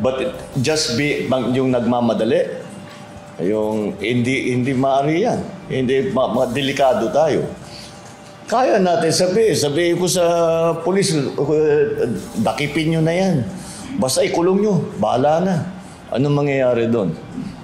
But just be yung nagmamadali, yung hindi maaari yan. Hindi delikado tayo. Kaya natin sabihin ko sa pulis, dakipin nyo na yan. Basta ikulong nyo, bahala na. Anong mangyayari doon?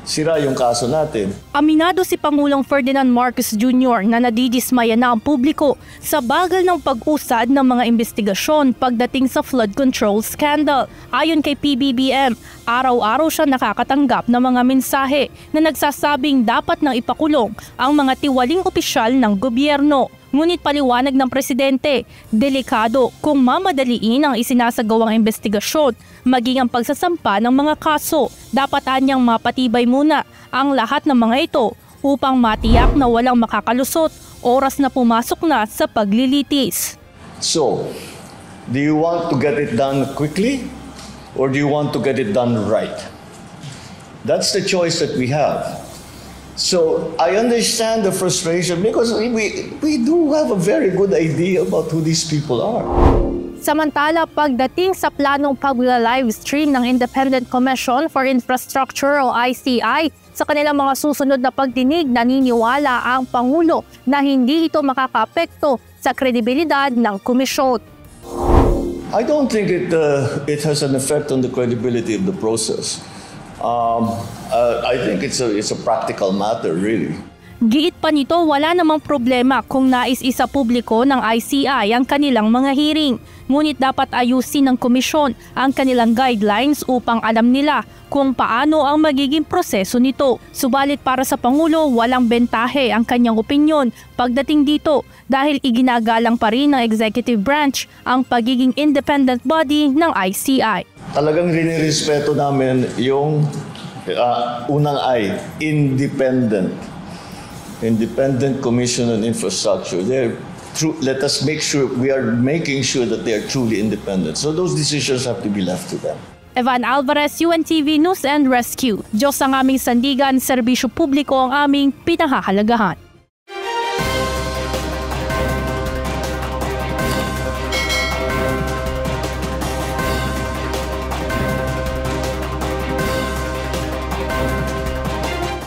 Sira yung kaso natin. Aminado si Pangulong Ferdinand Marcos Jr. na nadidismaya na ang publiko sa bagal ng pag-usad ng mga investigasyon pagdating sa flood control scandal. Ayon kay PBBM, araw-araw siya nakakatanggap ng mga mensahe na nagsasabing dapat nang ipakulong ang mga tiwaling opisyal ng gobyerno. Ngunit paliwanag ng presidente, delikado kung mamadaliin ang isinasagawang investigasyon, maging ang pagsasampa ng mga kaso. Dapat anyang mapatibay muna ang lahat ng mga ito upang matiyak na walang makakalusot oras na pumasok na sa paglilitis. So, do you want to get it done quickly or do you want to get it done right? That's the choice that we have. So, I understand the frustration because we do have a very good idea about who these people are. Samantala, pagdating sa planong pagla-livestream ng Independent Commission for Infrastructure o ICI, sa kanilang mga susunod na pagdinig, naniniwala ang Pangulo na hindi ito makakaapekto sa kredibilidad ng komisyon. I don't think it has an effect on the credibility of the process. I think it's a practical matter, really. Giit pa nito, wala namang problema kung nais isa publiko ng ICI ang kanilang mga hearing. Ngunit dapat ayusin ng komisyon ang kanilang guidelines upang alam nila kung paano ang magiging proseso nito. Subalit para sa Pangulo, walang bentahe ang kanyang opinyon pagdating dito dahil iginagalang pa rin ng executive branch ang pagiging independent body ng ICI. Talagang rinirespeto namin yung unang I, independent Commission on Infrastructure. Let us make sure we are making sure that they are truly independent. So those decisions have to be left to them. Evan Alvarez, UNTV News and Rescue. Diyos ang aming sandigan, serbisyo publiko ang aming pinahahalagahan.